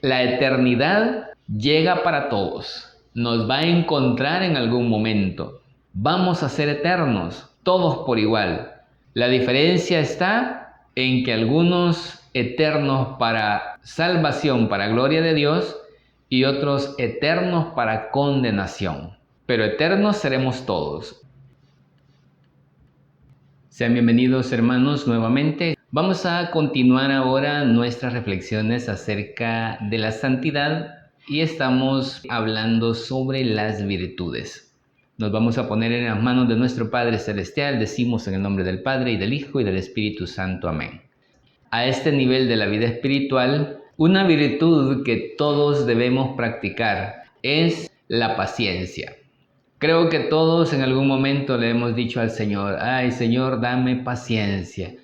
La eternidad llega para todos. Nos va a encontrar en algún momento. Vamos a ser eternos, todos por igual. La diferencia está en que algunos eternos para salvación, para gloria de Dios, y otros eternos para condenación. Pero eternos seremos todos. Sean bienvenidos, hermanos, nuevamente. Vamos a continuar ahora nuestras reflexiones acerca de la santidad y estamos hablando sobre las virtudes. Nos vamos a poner en las manos de nuestro Padre Celestial. Decimos en el nombre del Padre y del Hijo y del Espíritu Santo. Amén. A este nivel de la vida espiritual, una virtud que todos debemos practicar es la paciencia. Creo que todos en algún momento le hemos dicho al Señor: ay, Señor, dame paciencia.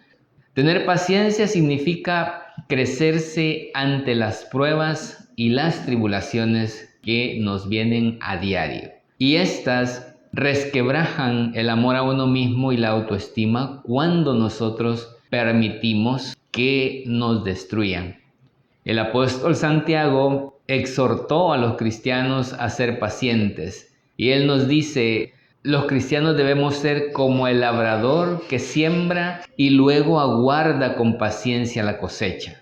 Tener paciencia significa crecerse ante las pruebas y las tribulaciones que nos vienen a diario. Y estas resquebrajan el amor a uno mismo y la autoestima cuando nosotros permitimos que nos destruyan. El apóstol Santiago exhortó a los cristianos a ser pacientes. Y él nos dice: los cristianos debemos ser como el labrador que siembra y luego aguarda con paciencia la cosecha.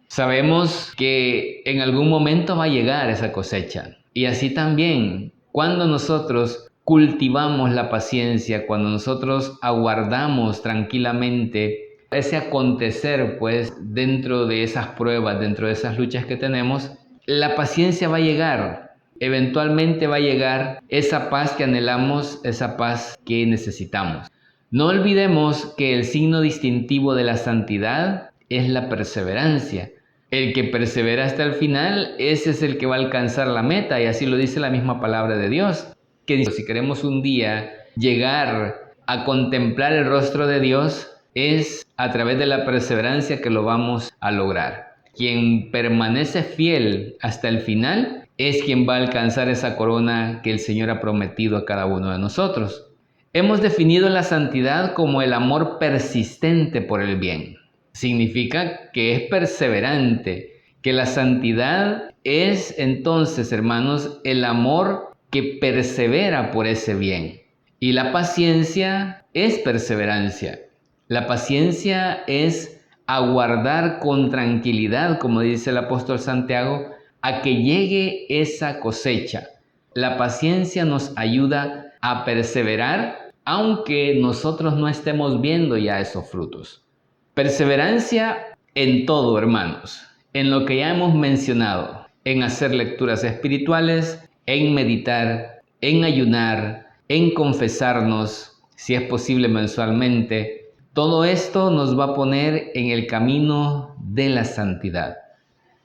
Sabemos que en algún momento va a llegar esa cosecha. Y así también, cuando nosotros cultivamos la paciencia, cuando nosotros aguardamos tranquilamente ese acontecer, pues, dentro de esas pruebas, dentro de esas luchas que tenemos, la paciencia va a llegar. Eventualmente va a llegar esa paz que anhelamos, esa paz que necesitamos. No olvidemos que el signo distintivo de la santidad es la perseverancia. El que persevera hasta el final, ese es el que va a alcanzar la meta, y así lo dice la misma palabra de Dios, que dice: si queremos un día llegar a contemplar el rostro de Dios, es a través de la perseverancia que lo vamos a lograr. Quien permanece fiel hasta el final es quien va a alcanzar esa corona que el Señor ha prometido a cada uno de nosotros. Hemos definido la santidad como el amor persistente por el bien. Significa que es perseverante, que la santidad es entonces, hermanos, el amor que persevera por ese bien. Y la paciencia es perseverancia. La paciencia es aguardar con tranquilidad, como dice el apóstol Santiago, a que llegue esa cosecha. La paciencia nos ayuda a perseverar, aunque nosotros no estemos viendo ya esos frutos. Perseverancia en todo, hermanos, en lo que ya hemos mencionado, en hacer lecturas espirituales, en meditar, en ayunar, en confesarnos, si es posible mensualmente. Todo esto nos va a poner en el camino de la santidad.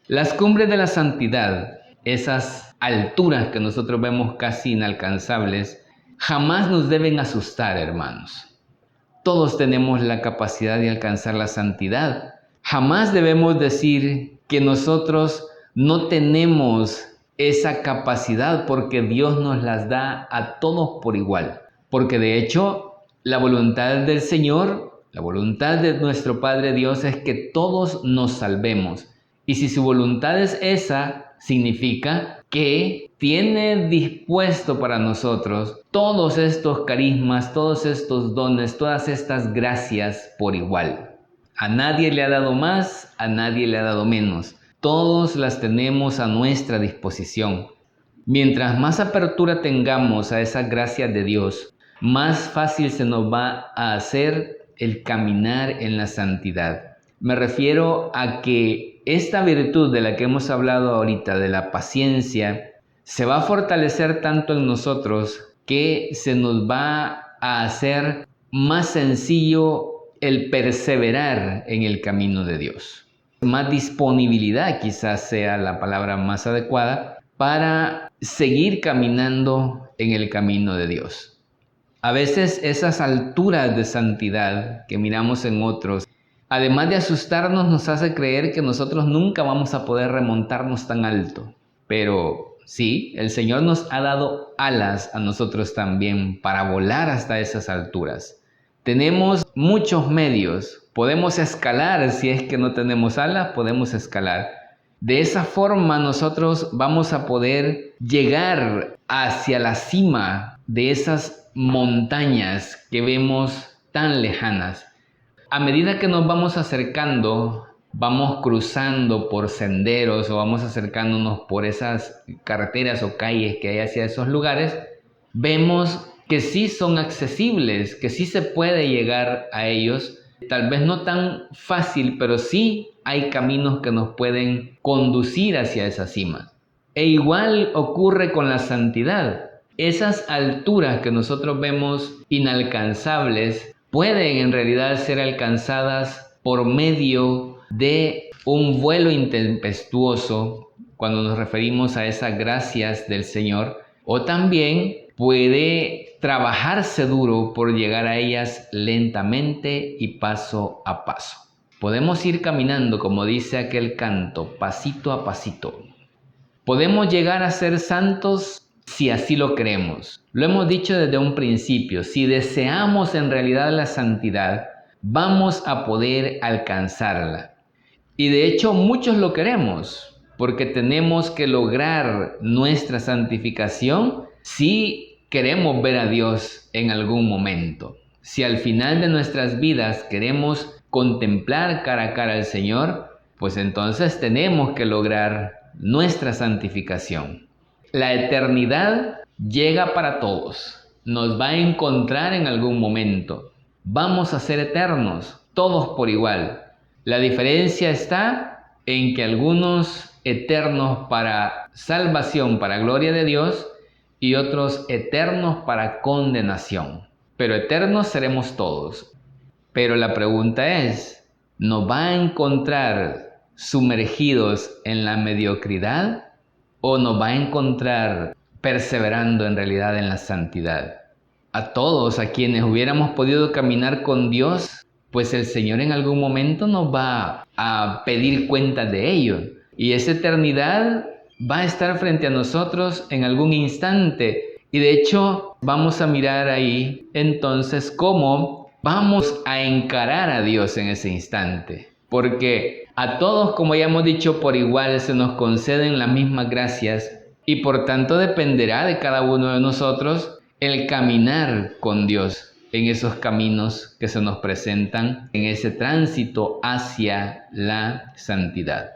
Las cumbres de la santidad, esas alturas que nosotros vemos casi inalcanzables, jamás nos deben asustar, hermanos. Todos tenemos la capacidad de alcanzar la santidad. Jamás debemos decir que nosotros no tenemos esa capacidad, porque Dios nos las da a todos por igual. Porque de hecho, la voluntad del Señor, la voluntad de nuestro Padre Dios es que todos nos salvemos. Y si su voluntad es esa, significa que tiene dispuesto para nosotros todos estos carismas, todos estos dones, todas estas gracias por igual. A nadie le ha dado más, a nadie le ha dado menos. Todos las tenemos a nuestra disposición. Mientras más apertura tengamos a esas gracias de Dios, más fácil se nos va a hacer el caminar en la santidad. Me refiero a que esta virtud de la que hemos hablado ahorita, de la paciencia, se va a fortalecer tanto en nosotros que se nos va a hacer más sencillo el perseverar en el camino de Dios. Más disponibilidad quizás sea la palabra más adecuada para seguir caminando en el camino de Dios. A veces esas alturas de santidad que miramos en otros, además de asustarnos, nos hace creer que nosotros nunca vamos a poder remontarnos tan alto. Pero sí, el Señor nos ha dado alas a nosotros también para volar hasta esas alturas. Tenemos muchos medios. Podemos escalar, si es que no tenemos alas, podemos escalar. De esa forma nosotros vamos a poder llegar hacia la cima de esas montañas que vemos tan lejanas. A medida que nos vamos acercando, vamos cruzando por senderos o vamos acercándonos por esas carreteras o calles que hay hacia esos lugares, vemos que sí son accesibles, que sí se puede llegar a ellos. Tal vez no tan fácil, pero sí hay caminos que nos pueden conducir hacia esa cima. E igual ocurre con la santidad. Esas alturas que nosotros vemos inalcanzables pueden en realidad ser alcanzadas por medio de un vuelo intempestuoso, cuando nos referimos a esas gracias del Señor, o también puede trabajarse duro por llegar a ellas lentamente y paso a paso. Podemos ir caminando, como dice aquel canto, pasito a pasito. Podemos llegar a ser santos si así lo creemos. Lo hemos dicho desde un principio, si deseamos en realidad la santidad, vamos a poder alcanzarla. Y de hecho muchos lo queremos, porque tenemos que lograr nuestra santificación si queremos ver a Dios en algún momento. Si al final de nuestras vidas queremos contemplar cara a cara al Señor, pues entonces tenemos que lograr nuestra santificación. La eternidad llega para todos, nos va a encontrar en algún momento. Vamos a ser eternos, todos por igual. La diferencia está en que algunos eternos para salvación, para gloria de Dios, y otros eternos para condenación. Pero eternos seremos todos. Pero la pregunta es, ¿nos va a encontrar sumergidos en la mediocridad o nos va a encontrar perseverando en realidad en la santidad? A todos, a quienes hubiéramos podido caminar con Dios, pues el Señor en algún momento nos va a pedir cuenta de ello. Y esa eternidad va a estar frente a nosotros en algún instante. Y de hecho, vamos a mirar ahí entonces cómo vamos a encarar a Dios en ese instante. Porque a todos, como ya hemos dicho, por igual se nos conceden las mismas gracias y por tanto dependerá de cada uno de nosotros el caminar con Dios en esos caminos que se nos presentan, en ese tránsito hacia la santidad.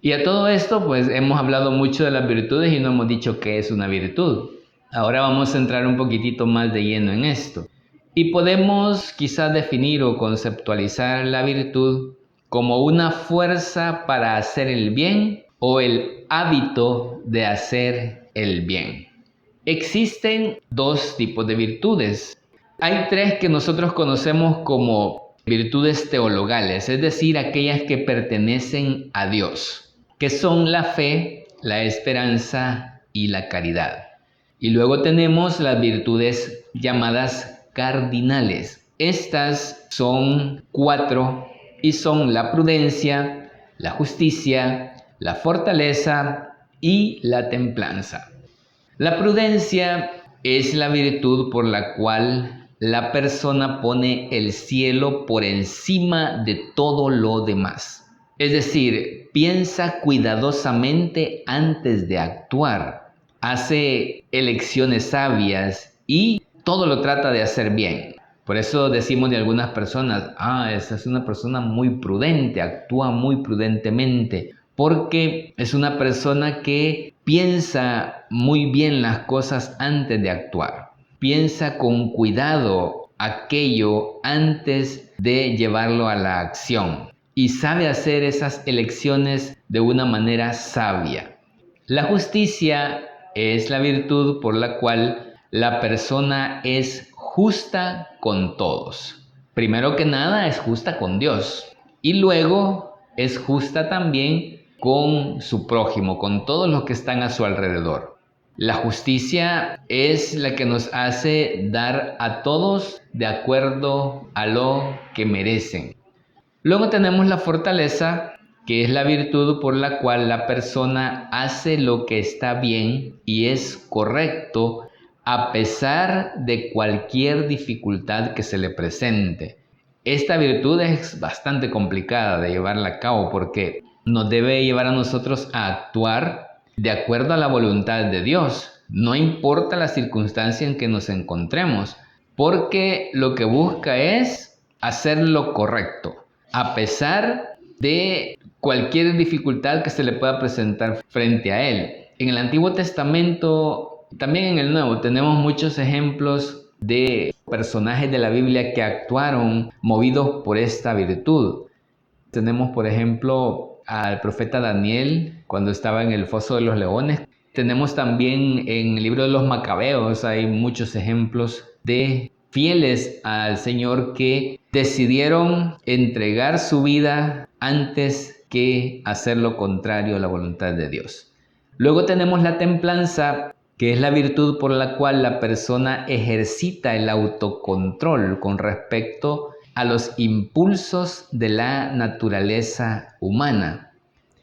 Y a todo esto, pues hemos hablado mucho de las virtudes y no hemos dicho qué es una virtud. Ahora vamos a entrar un poquitito más de lleno en esto. Y podemos quizás definir o conceptualizar la virtud como una fuerza para hacer el bien o el hábito de hacer el bien. Existen dos tipos de virtudes. Hay tres que nosotros conocemos como virtudes teologales, es decir, aquellas que pertenecen a Dios, que son la fe, la esperanza y la caridad. Y luego tenemos las virtudes llamadas cardinales. Estas son 4 y son la prudencia, la justicia, la fortaleza y la templanza. La prudencia es la virtud por la cual la persona pone el cielo por encima de todo lo demás. Es decir, piensa cuidadosamente antes de actuar, hace elecciones sabias y todo lo trata de hacer bien. Por eso decimos de algunas personas, esa es una persona muy prudente, actúa muy prudentemente, porque es una persona que piensa muy bien las cosas antes de actuar. Piensa con cuidado aquello antes de llevarlo a la acción y sabe hacer esas elecciones de una manera sabia. La justicia es la virtud por la cual la persona es justa con todos. Primero que nada es justa con Dios y luego es justa también con su prójimo, con todos los que están a su alrededor. La justicia es la que nos hace dar a todos de acuerdo a lo que merecen. Luego tenemos la fortaleza, que es la virtud por la cual la persona hace lo que está bien y es correcto a pesar de cualquier dificultad que se le presente. Esta virtud es bastante complicada de llevarla a cabo porque nos debe llevar a nosotros a actuar de acuerdo a la voluntad de Dios. No importa la circunstancia en que nos encontremos, porque lo que busca es hacer lo correcto, a pesar de cualquier dificultad que se le pueda presentar frente a él. En el Antiguo Testamento, también en el Nuevo, tenemos muchos ejemplos de personajes de la Biblia que actuaron movidos por esta virtud. Tenemos, por ejemplo, al profeta Daniel cuando estaba en el foso de los leones. Tenemos también en el libro de los Macabeos, hay muchos ejemplos de fieles al Señor que decidieron entregar su vida antes que hacer lo contrario a la voluntad de Dios. Luego tenemos la templanza, que es la virtud por la cual la persona ejercita el autocontrol con respecto a los impulsos de la naturaleza humana.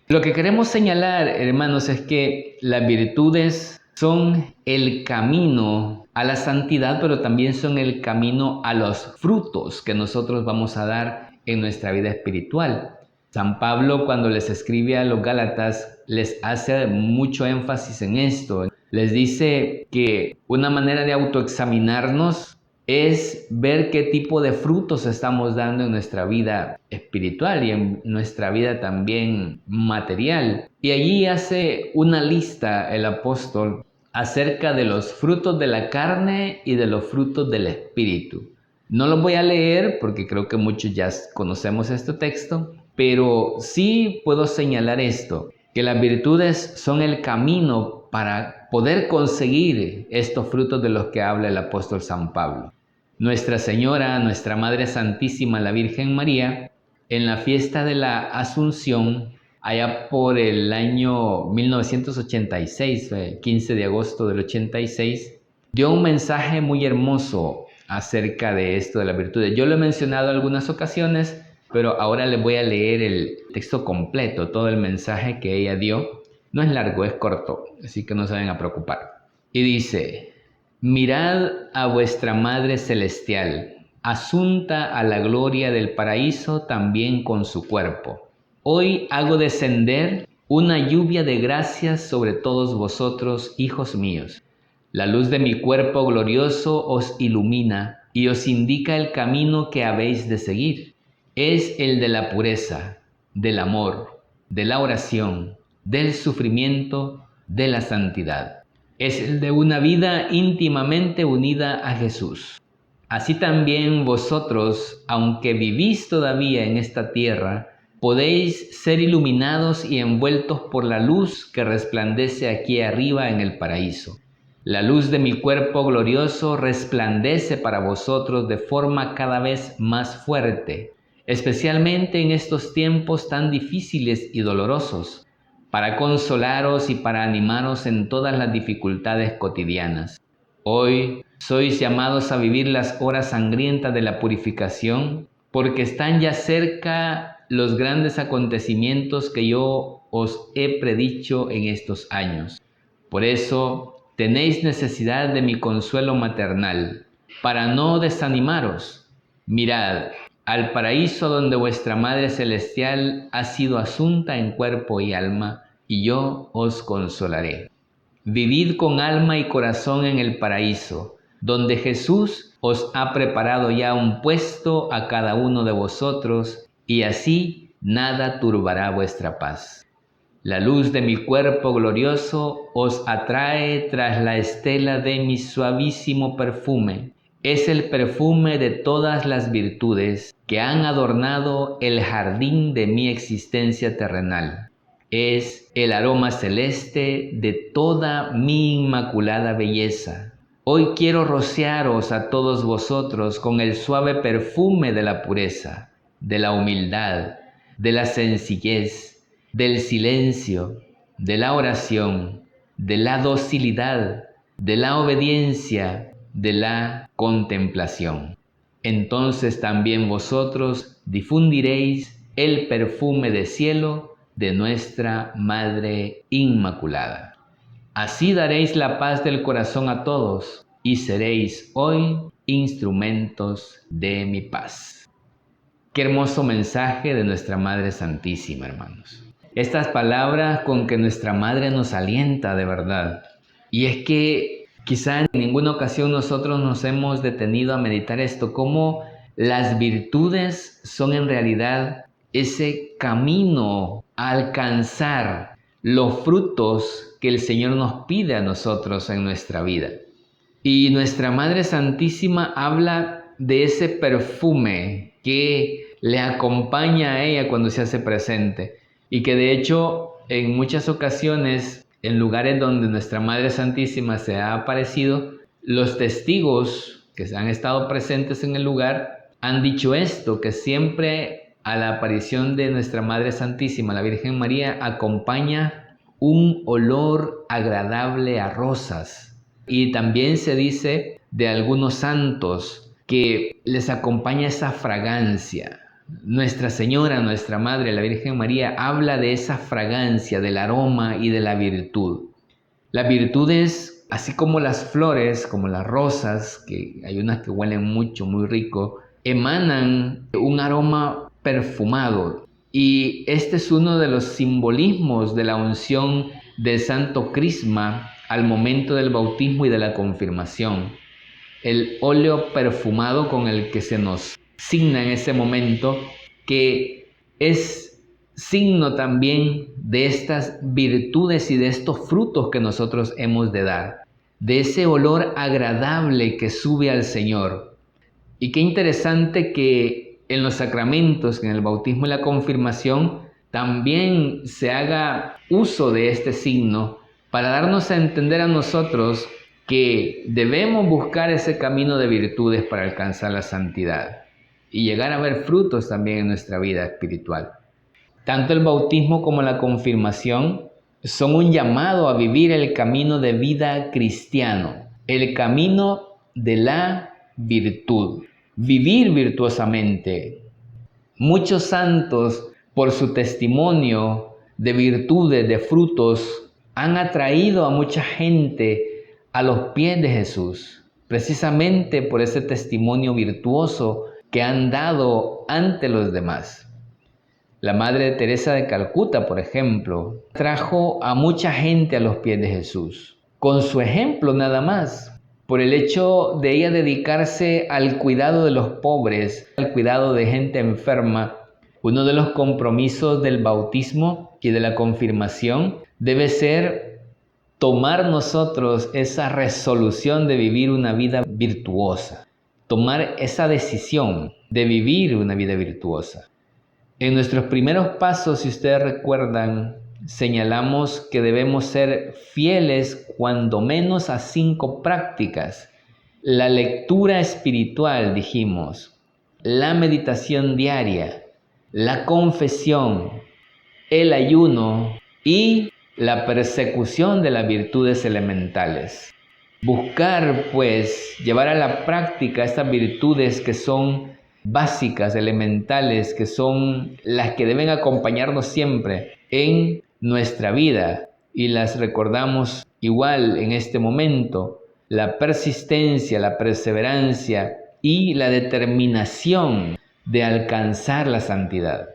Lo que queremos señalar, hermanos, es que las virtudes son el camino a la santidad, pero también son el camino a los frutos que nosotros vamos a dar en nuestra vida espiritual. San Pablo, cuando les escribe a los Gálatas, les hace mucho énfasis en esto. Les dice que una manera de autoexaminarnos es ver qué tipo de frutos estamos dando en nuestra vida espiritual y en nuestra vida también material. Y allí hace una lista el apóstol acerca de los frutos de la carne y de los frutos del espíritu. No los voy a leer porque creo que muchos ya conocemos este texto, pero sí puedo señalar esto, que las virtudes son el camino para poder conseguir estos frutos de los que habla el apóstol San Pablo. Nuestra Señora, nuestra Madre Santísima, la Virgen María, en la fiesta de la Asunción, allá por el año 1986, 15 de agosto del 86, dio un mensaje muy hermoso acerca de esto de las virtudes. Yo lo he mencionado en algunas ocasiones, pero ahora les voy a leer el texto completo, todo el mensaje que ella dio. No es largo, es corto, así que no se vayan a preocupar. Y dice: mirad a vuestra Madre Celestial, asunta a la gloria del paraíso también con su cuerpo. Hoy hago descender una lluvia de gracias sobre todos vosotros, hijos míos. La luz de mi cuerpo glorioso os ilumina y os indica el camino que habéis de seguir. Es el de la pureza, del amor, de la oración, del sufrimiento, de la santidad. Es el de una vida íntimamente unida a Jesús. Así también vosotros, aunque vivís todavía en esta tierra, podéis ser iluminados y envueltos por la luz que resplandece aquí arriba en el paraíso. La luz de mi cuerpo glorioso resplandece para vosotros de forma cada vez más fuerte, especialmente en estos tiempos tan difíciles y dolorosos, para consolaros y para animaros en todas las dificultades cotidianas. Hoy sois llamados a vivir las horas sangrientas de la purificación, porque están ya cerca los grandes acontecimientos que yo os he predicho en estos años. Por eso tenéis necesidad de mi consuelo maternal, para no desanimaros. Mirad al paraíso donde vuestra Madre Celestial ha sido asunta en cuerpo y alma, y yo os consolaré. Vivid con alma y corazón en el paraíso, donde Jesús os ha preparado ya un puesto a cada uno de vosotros, y así nada turbará vuestra paz. La luz de mi cuerpo glorioso os atrae tras la estela de mi suavísimo perfume. Es el perfume de todas las virtudes que han adornado el jardín de mi existencia terrenal. Es el aroma celeste de toda mi inmaculada belleza. Hoy quiero rociaros a todos vosotros con el suave perfume de la pureza, de la humildad, de la sencillez, del silencio, de la oración, de la docilidad, de la obediencia, de la contemplación. Entonces también vosotros difundiréis el perfume de cielo de nuestra Madre Inmaculada. Así daréis la paz del corazón a todos y seréis hoy instrumentos de mi paz. Qué hermoso mensaje de nuestra Madre Santísima, hermanos. estas palabras con que nuestra madre nos alienta de verdad. Y es que quizá en ninguna ocasión nosotros nos hemos detenido a meditar esto, cómo las virtudes son en realidad ese camino a alcanzar los frutos que el Señor nos pide a nosotros en nuestra vida. Y nuestra Madre Santísima habla de ese perfume que le acompaña a ella cuando se hace presente y que de hecho en muchas ocasiones, en lugares donde nuestra Madre Santísima se ha aparecido, los testigos que han estado presentes en el lugar han dicho esto, que siempre a la aparición de nuestra Madre Santísima, la Virgen María, acompaña un olor agradable a rosas. Y también se dice de algunos santos que les acompaña esa fragancia. Nuestra Señora, nuestra Madre, la Virgen María, habla de esa fragancia, del aroma y de la virtud. Las virtudes, así como las flores, como las rosas, que hay unas que huelen mucho, muy rico, emanan un aroma perfumado. Y este es uno de los simbolismos de la unción del Santo Crisma al momento del bautismo y de la confirmación. El óleo perfumado con el que se nos signa en ese momento, que es signo también de estas virtudes y de estos frutos que nosotros hemos de dar, de ese olor agradable que sube al Señor. Y qué interesante que en los sacramentos, en el bautismo y la confirmación, también se haga uso de este signo para darnos a entender a nosotros que debemos buscar ese camino de virtudes para alcanzar la santidad y llegar a ver frutos también en nuestra vida espiritual. Tanto el bautismo como la confirmación son un llamado a vivir el camino de vida cristiano, el camino de la virtud, vivir virtuosamente. Muchos santos, por su testimonio de virtudes, de frutos, han atraído a mucha gente a los pies de Jesús, precisamente por ese testimonio virtuoso que han dado ante los demás. La Madre Teresa de Calcuta, por ejemplo, trajo a mucha gente a los pies de Jesús, con su ejemplo nada más, por el hecho de ella dedicarse al cuidado de los pobres, al cuidado de gente enferma. Uno de los compromisos del bautismo y de la confirmación debe ser tomar nosotros esa resolución de vivir una vida virtuosa, tomar esa decisión de vivir una vida virtuosa. En nuestros primeros pasos, si ustedes recuerdan, señalamos que debemos ser fieles cuando menos a 5 prácticas. La lectura espiritual, dijimos, la meditación diaria, la confesión, el ayuno y la persecución de las virtudes elementales. Buscar, pues, llevar a la práctica estas virtudes que son básicas, elementales, que son las que deben acompañarnos siempre en nuestra vida, y las recordamos igual en este momento: la persistencia, la perseverancia y la determinación de alcanzar la santidad.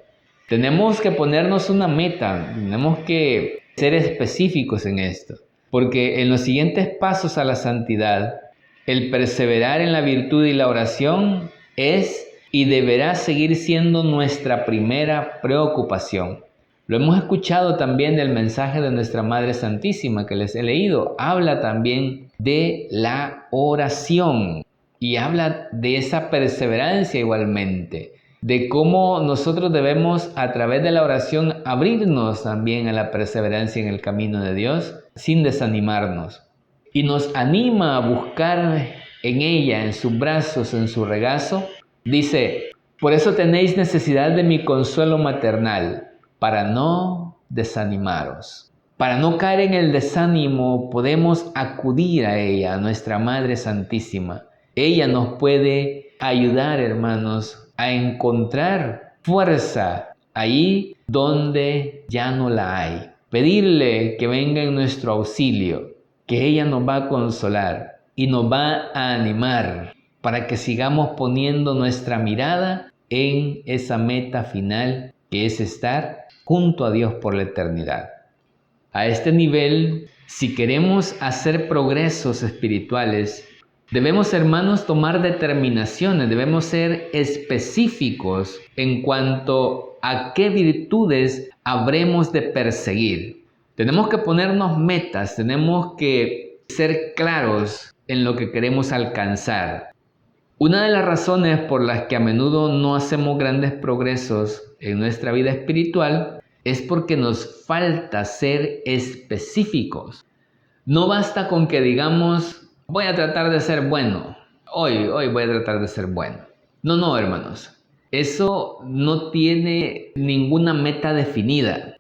Tenemos que ponernos una meta, tenemos que ser específicos en esto, porque en los siguientes pasos a la santidad, el perseverar en la virtud y la oración es y deberá seguir siendo nuestra primera preocupación. Lo hemos escuchado también del mensaje de nuestra Madre Santísima que les he leído. Habla también de la oración y habla de esa perseverancia igualmente, de cómo nosotros debemos a través de la oración abrirnos también a la perseverancia en el camino de Dios sin desanimarnos. Y nos anima a buscar en ella, en sus brazos, en su regazo. Dice: por eso tenéis necesidad de mi consuelo maternal, para no desanimaros. Para no caer en el desánimo, podemos acudir a ella, a nuestra Madre Santísima. Ella nos puede ayudar, hermanos, a encontrar fuerza ahí donde ya no la hay. Pedirle que venga en nuestro auxilio, que ella nos va a consolar y nos va a animar para que sigamos poniendo nuestra mirada en esa meta final, que es estar junto a Dios por la eternidad. A este nivel, si queremos hacer progresos espirituales, debemos, hermanos, tomar determinaciones, debemos ser específicos en cuanto a qué virtudes habremos de perseguir. Tenemos que ponernos metas, tenemos que ser claros en lo que queremos alcanzar. Una de las razones por las que a menudo no hacemos grandes progresos en nuestra vida espiritual es porque nos falta ser específicos. No basta con que digamos, voy a tratar de ser bueno, hoy voy a tratar de ser bueno. No, hermanos, eso no tiene ninguna meta definida.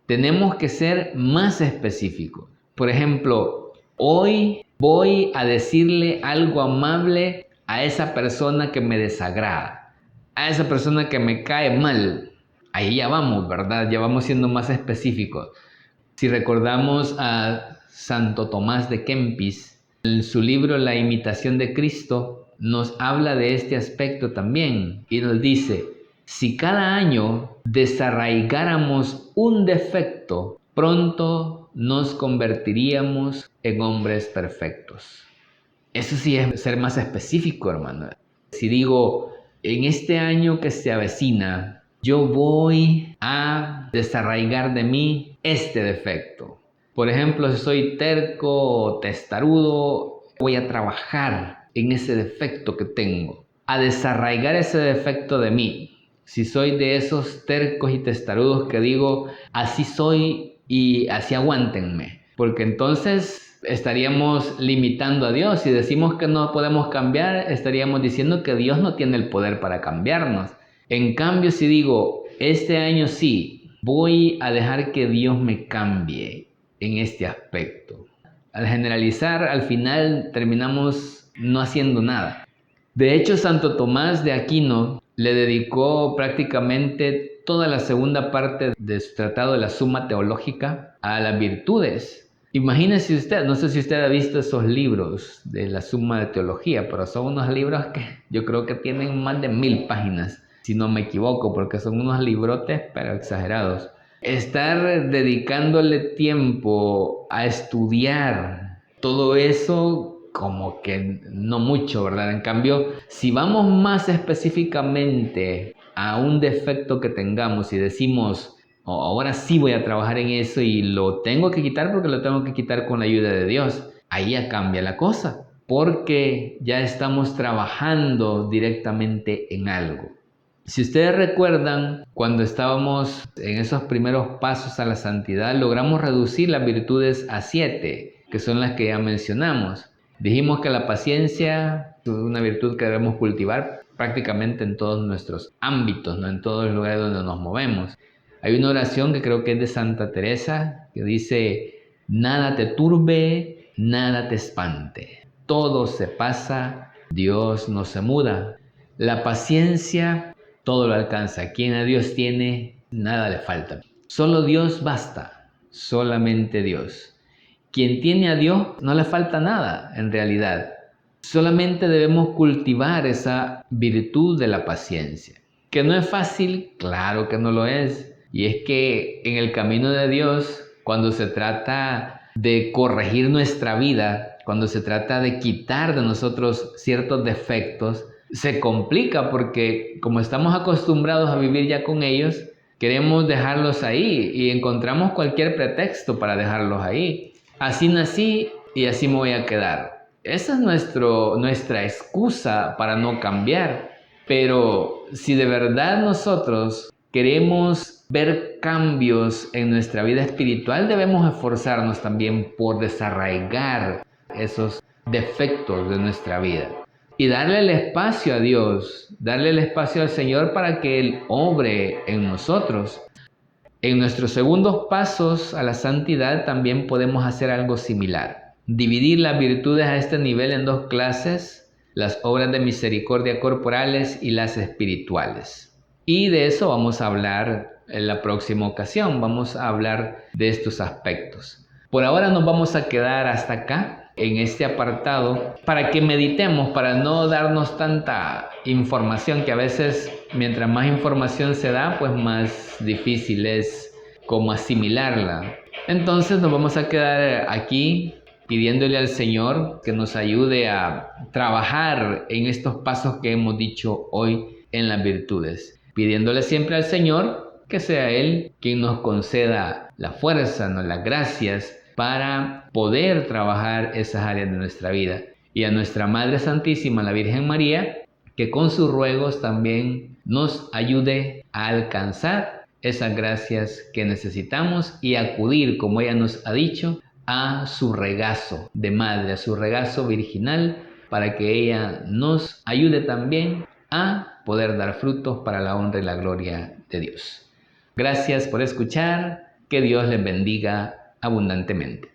Tenemos que ser más específicos. Por ejemplo, hoy voy a decirle algo amable a esa persona que me desagrada, a esa persona que me cae mal. Ahí ya vamos, ¿verdad? Ya vamos siendo más específicos. Si recordamos a Santo Tomás de Kempis, en su libro La imitación de Cristo, nos habla de este aspecto también y nos dice, si cada año desarraigáramos un defecto, pronto nos convertiríamos en hombres perfectos. Eso sí es ser más específico, hermano. Si digo, en este año que se avecina, yo voy a desarraigar de mí este defecto. Por ejemplo, si soy terco o testarudo, voy a trabajar en ese defecto que tengo, a desarraigar ese defecto de mí. Si soy de esos tercos y testarudos que digo, así soy y así aguántenme, porque entonces estaríamos limitando a Dios. Si decimos que no podemos cambiar, estaríamos diciendo que Dios no tiene el poder para cambiarnos. En cambio, si digo, este año sí, voy a dejar que Dios me cambie en este aspecto. Al generalizar, al final terminamos no haciendo nada. De hecho, Santo Tomás de Aquino le dedicó prácticamente toda la segunda parte de su tratado de la Suma Teológica a las virtudes. Imagínese usted, no sé si usted ha visto esos libros de la Suma de Teología, pero son unos libros que yo creo que tienen más de 1000 páginas, si no me equivoco, porque son unos librotes, pero exagerados. Estar dedicándole tiempo a estudiar todo eso, como que no mucho, ¿verdad? En cambio, si vamos más específicamente a un defecto que tengamos y decimos, oh, ahora sí voy a trabajar en eso y lo tengo que quitar porque lo tengo que quitar con la ayuda de Dios, ahí ya cambia la cosa, porque ya estamos trabajando directamente en algo. Si ustedes recuerdan, cuando estábamos en esos primeros pasos a la santidad, logramos reducir las virtudes a 7, que son las que ya mencionamos. Dijimos que la paciencia es una virtud que debemos cultivar prácticamente en todos nuestros ámbitos, ¿no? En todos los lugares donde nos movemos. Hay una oración que creo que es de Santa Teresa, que dice, nada te turbe, nada te espante. Todo se pasa, Dios no se muda. La paciencia todo lo alcanza. Quien a Dios tiene, nada le falta. Solo Dios basta, solamente Dios. Quien tiene a Dios no le falta nada en realidad. Solamente debemos cultivar esa virtud de la paciencia. ¿Que no es fácil? Claro que no lo es. Y es que en el camino de Dios, cuando se trata de corregir nuestra vida, cuando se trata de quitar de nosotros ciertos defectos, se complica porque como estamos acostumbrados a vivir ya con ellos, queremos dejarlos ahí y encontramos cualquier pretexto para dejarlos ahí. Así nací y así me voy a quedar. Esa es nuestra excusa para no cambiar. Pero si de verdad nosotros queremos ver cambios en nuestra vida espiritual, debemos esforzarnos también por desarraigar esos defectos de nuestra vida. Y darle el espacio a Dios, darle el espacio al Señor para que Él obre en nosotros. En nuestros segundos pasos a la santidad también podemos hacer algo similar. Dividir las virtudes a este nivel en 2 clases, las obras de misericordia corporales y las espirituales. Y de eso vamos a hablar en la próxima ocasión, vamos a hablar de estos aspectos. Por ahora nos vamos a quedar hasta acá, en este apartado, para que meditemos, para no darnos tanta información, que a veces mientras más información se da, pues más difícil es cómo asimilarla. Entonces nos vamos a quedar aquí pidiéndole al Señor que nos ayude a trabajar en estos pasos que hemos dicho hoy en las virtudes. Pidiéndole siempre al Señor que sea Él quien nos conceda la fuerza, las gracias para poder trabajar esas áreas de nuestra vida. Y a nuestra Madre Santísima, la Virgen María, que con sus ruegos también nos ayude a alcanzar esas gracias que necesitamos y acudir, como ella nos ha dicho, a su regazo de madre, a su regazo virginal, para que ella nos ayude también a poder dar frutos para la honra y la gloria de Dios. Gracias por escuchar, que Dios les bendiga abundantemente.